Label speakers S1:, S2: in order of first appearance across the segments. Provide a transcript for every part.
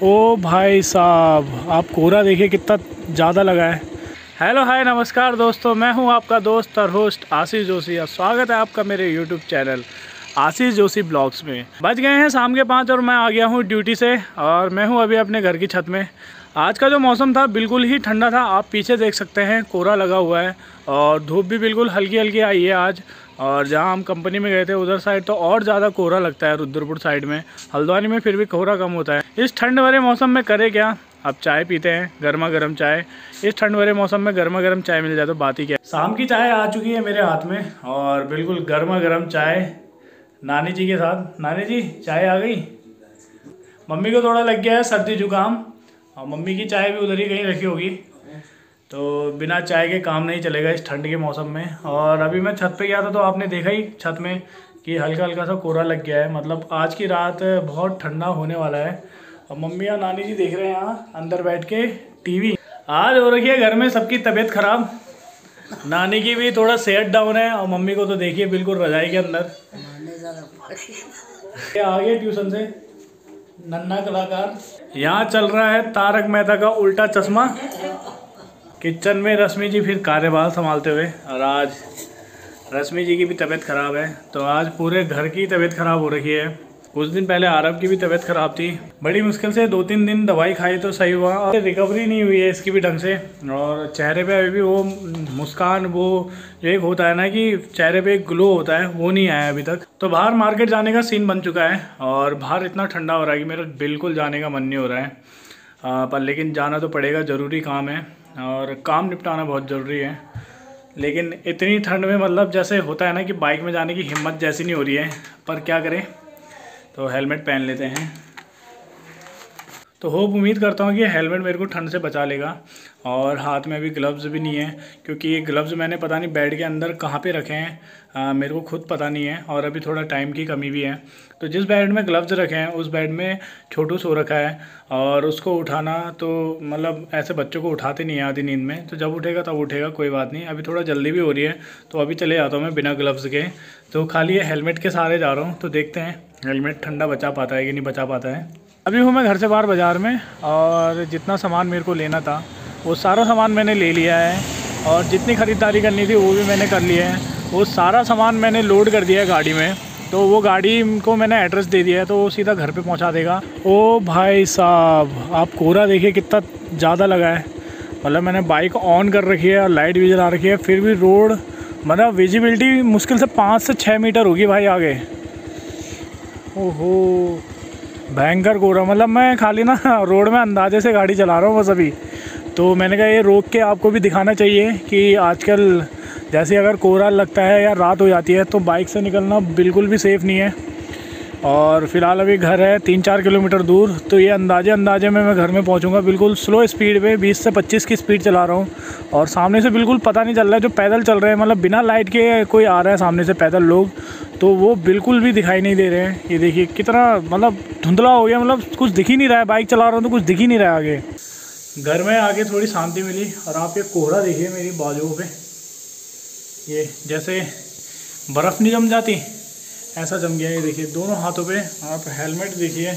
S1: ओ भाई साहब, आप कोहरा देखिए कितना ज़्यादा लगा है। हेलो हाय नमस्कार दोस्तों, मैं हूं आपका दोस्त और होस्ट आशीष जोशी और स्वागत है आपका मेरे YouTube channel Ashish Joshi blogs में। बज गए हैं शाम के 5 और मैं आ गया हूं ड्यूटी से और मैं हूं अभी अपने घर की छत में। आज का जो मौसम था बिल्कुल ही ठंडा था, आप पीछे देख सकते हैं कोहरा लगा हुआ है और धूप भी बिल्कुल हल्की हल्की आई है आज। और जहां हम कंपनी में गए थे उधर साइड तो और ज़्यादा कोहरा लगता है, रुद्रपुर साइड में। हल्द्वानी में फिर भी कोहरा कम होता है। इस ठंड भरे मौसम में करे क्या, अब चाय पीते हैं, गर्मा गर्म चाय। इस ठंड भरे मौसम में गर्मा गर्म चाय मिल जाए तो बात ही क्या। शाम की चाय आ चुकी है मेरे हाथ में और बिल्कुल गर्मा गर्म चाय नानी जी के साथ। नानी जी चाय आ गई। मम्मी को थोड़ा लग गया है सर्दी जुकाम और मम्मी की चाय भी उधर ही कहीं रखी होगी, तो बिना चाय के काम नहीं चलेगा इस ठंड के मौसम में। और अभी मैं छत पे गया था तो आपने देखा ही छत में कि हल्का हल्का सा कोहरा लग गया है। मतलब आज की रात बहुत ठंडा होने वाला है। और मम्मी और नानी जी देख रहे हैं यहाँ अंदर बैठ के टीवी। आज हो रही है घर में सबकी तबीयत खराब, नानी की भी थोड़ा सेहत डाउन है और मम्मी को तो देखिए बिल्कुल रजाई के अंदर। आ गए ट्यूशन से नन्ना कलाकार। यहाँ चल रहा है तारक मेहता का उल्टा चश्मा। किचन में रश्मि जी फिर कार्यभार संभालते हुए, और आज रश्मि जी की भी तबीयत ख़राब है तो आज पूरे घर की तबीयत ख़राब हो रखी है। कुछ दिन पहले आरव की भी तबीयत ख़राब थी, बड़ी मुश्किल से 2-3 दिन दवाई खाई तो सही हुआ और रिकवरी नहीं हुई है इसकी भी ढंग से। और चेहरे पे अभी भी वो मुस्कान, वो जो एक होता है ना कि चेहरे पे एक ग्लो होता है, वो नहीं आया अभी तक। तो बाहर मार्केट जाने का सीन बन चुका है और बाहर इतना ठंडा हो रहा है कि मेरा बिल्कुल जाने का मन नहीं हो रहा है। पर लेकिन जाना तो पड़ेगा, ज़रूरी काम है और काम निपटाना बहुत ज़रूरी है। लेकिन इतनी ठंड में मतलब जैसे होता है ना कि बाइक में जाने की हिम्मत जैसी नहीं हो रही है, पर क्या करें, तो हेलमेट पहन लेते हैं। तो उम्मीद करता हूँ कि हेलमेट मेरे को ठंड से बचा लेगा। और हाथ में अभी ग्लव्स भी नहीं है क्योंकि ये ग्लव्स मैंने पता नहीं बेड के अंदर कहाँ पे रखे हैं, मेरे को खुद पता नहीं है और अभी थोड़ा टाइम की कमी भी है। तो जिस बेड में ग्लव्स रखे हैं उस बेड में छोटू सो रखा है और उसको उठाना तो मतलब ऐसे बच्चों को उठाते नहीं है आधी नींद में, तो जब उठेगा तब उठेगा, कोई बात नहीं। अभी थोड़ा जल्दी भी हो रही है तो अभी चले जाता हूँ मैं बिना ग्लव्स के। तो खाली ये हेलमेट के सहारे जा रहा हूँ, तो देखते हैं हेलमेट ठंडा बचा पाता है कि नहीं बचा पाता है। अभी हूँ मैं घर से बाहर बाज़ार में और जितना सामान मेरे को लेना था वो सारा सामान मैंने ले लिया है और जितनी ख़रीदारी करनी थी वो भी मैंने कर लिया है। वो सारा सामान मैंने लोड कर दिया है गाड़ी में, तो वो गाड़ी को मैंने एड्रेस दे दिया है तो वो सीधा घर पे पहुंचा देगा। ओ भाई साहब, आप कोहरा देखिए कितना ज़्यादा लगा है। मतलब मैंने बाइक ऑन कर रखी है और लाइट भी जला रखी है, फिर भी रोड मतलब विजिबिलिटी मुश्किल से 5 से 6 मीटर होगी भाई आगे। ओहो भयंकर कोहरा। मतलब मैं खाली ना रोड में अंदाजे से गाड़ी चला रहा हूँ बस अभी। तो मैंने कहा ये रोक के आपको भी दिखाना चाहिए कि आजकल जैसे अगर कोहरा लगता है या रात हो जाती है तो बाइक से निकलना बिल्कुल भी सेफ़ नहीं है। और फ़िलहाल अभी घर है 3-4 किलोमीटर दूर, तो ये अंदाजे में मैं घर में पहुंचूंगा बिल्कुल स्लो स्पीड पे 20 से 25 की स्पीड चला रहा हूँ। और सामने से बिल्कुल पता नहीं चल रहा है, जो पैदल चल रहे हैं मतलब बिना लाइट के कोई आ रहा है सामने से पैदल लोग, तो वो बिल्कुल भी दिखाई नहीं दे रहे हैं। ये देखिए कितना मतलब धुंधला हो गया, मतलब कुछ दिख ही नहीं रहा है। बाइक चला रहा हूँ तो कुछ दिख ही नहीं रहा है आगे। घर में आके थोड़ी शांति मिली और आप ये कोहरा देखिए मेरी बाजुओं पे, ये जैसे बर्फ़ नहीं जम जाती ऐसा जम गया। ये देखिए दोनों हाथों पे। आप हेलमेट देखिए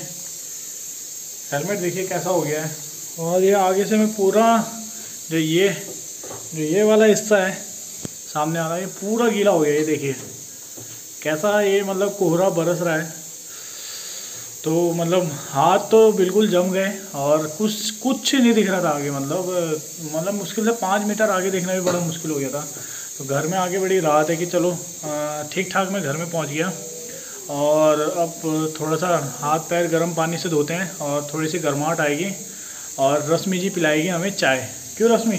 S1: कैसा हो गया है। और ये आगे से मैं पूरा जो ये वाला हिस्सा है सामने आ रहा है, ये पूरा गीला हो गया। ये देखिए कैसा ये मतलब कोहरा बरस रहा है। तो मतलब हाथ तो बिल्कुल जम गए और कुछ नहीं दिख रहा था आगे। मतलब मुश्किल से 5 मीटर आगे देखना भी बड़ा मुश्किल हो गया था। तो घर में आके बड़ी राहत है कि चलो ठीक ठाक मैं घर में पहुंच गया। और अब थोड़ा सा हाथ पैर गर्म पानी से धोते हैं और थोड़ी सी गर्माहट आएगी और रश्मि जी पिलाएगी हमें चाय। क्यों रश्मि?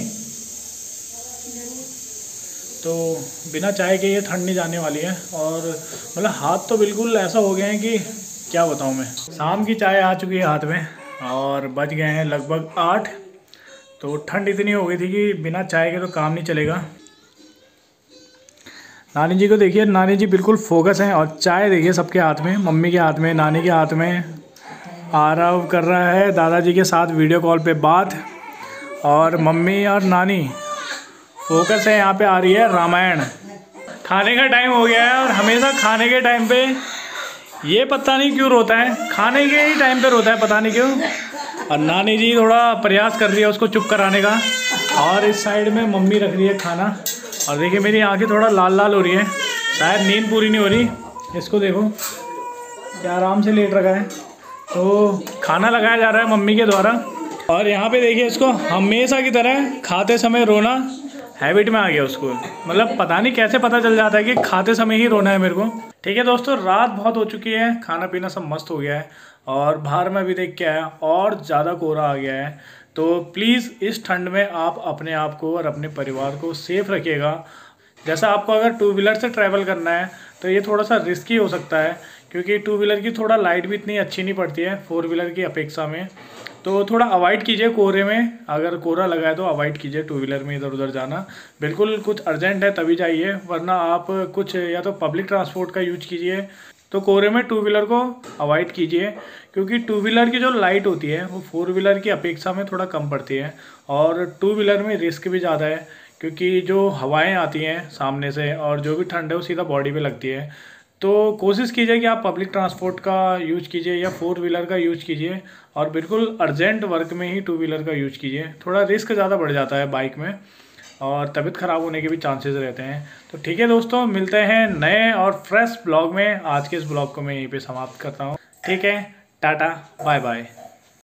S1: तो बिना चाय के ये ठंड नहीं जाने वाली है। और मतलब हाथ तो बिल्कुल ऐसा हो गए हैं कि क्या बताऊँ मैं। शाम की चाय आ चुकी है हाथ में और बज गए हैं लगभग 8। तो ठंड इतनी हो गई थी कि बिना चाय के तो काम नहीं चलेगा। नानी जी को देखिए, नानी जी बिल्कुल फोकस हैं। और चाय देखिए सबके हाथ में, मम्मी के हाथ में, नानी के हाथ में। आरव कर रहा है दादाजी के साथ वीडियो कॉल पे बात और मम्मी और नानी फोकस है। यहाँ पे आ रही है रामायण। खाने का टाइम हो गया है और हमेशा खाने के टाइम पे ये पता नहीं क्यों रोता है, खाने के ही टाइम पे रोता है, पता नहीं क्यों। और नानी जी थोड़ा प्रयास कर रही है उसको चुप कराने का। और इस साइड में मम्मी रख रही है खाना। और देखिए मेरी आंखें थोड़ा लाल लाल हो रही है, शायद नींद पूरी नहीं हो रही। इसको देखो क्या आराम से लेट रखा है। तो खाना लगाया जा रहा है मम्मी के द्वारा। और यहाँ पे देखिए इसको हमेशा की तरह खाते समय रोना हैबिट में आ गया उसको। मतलब पता नहीं कैसे पता चल जाता है कि खाते समय ही रोना है मेरे को। ठीक है दोस्तों, रात बहुत हो चुकी है, खाना पीना सब मस्त हो गया है। और बाहर में अभी देख के आया और ज़्यादा कोहरा आ गया है। तो प्लीज़ इस ठंड में आप अपने आप को और अपने परिवार को सेफ रखिएगा। जैसा आपको अगर टू व्हीलर से ट्रैवल करना है तो ये थोड़ा सा रिस्की हो सकता है, क्योंकि टू व्हीलर की थोड़ा लाइट भी इतनी अच्छी नहीं पड़ती है फोर व्हीलर की अपेक्षा में। तो थोड़ा अवॉइड कीजिए कोहरे में, अगर कोहरा लगा है तो अवॉइड कीजिए टू व्हीलर में इधर उधर जाना। बिल्कुल कुछ अर्जेंट है तभी जाइए, वरना आप कुछ या तो पब्लिक ट्रांसपोर्ट का यूज कीजिए। तो कोहरे में टू व्हीलर को अवॉइड कीजिए, क्योंकि टू व्हीलर की जो लाइट होती है वो फोर व्हीलर की अपेक्षा में थोड़ा कम पड़ती है। और टू व्हीलर में रिस्क भी ज़्यादा है, क्योंकि जो हवाएं आती हैं सामने से और जो भी ठंड है वो सीधा बॉडी पे लगती है। तो कोशिश कीजिए कि आप पब्लिक ट्रांसपोर्ट का यूज कीजिए या फोर व्हीलर का यूज कीजिए। और बिल्कुल अर्जेंट वर्क में ही टू व्हीलर का यूज कीजिए। थोड़ा रिस्क ज़्यादा बढ़ जाता है बाइक में और तबीयत ख़राब होने के भी चांसेस रहते हैं। तो ठीक है दोस्तों, मिलते हैं नए और फ्रेश ब्लॉग में। आज के इस ब्लॉग को मैं यहीं पे समाप्त करता हूँ। ठीक है, टाटा बाय बाय।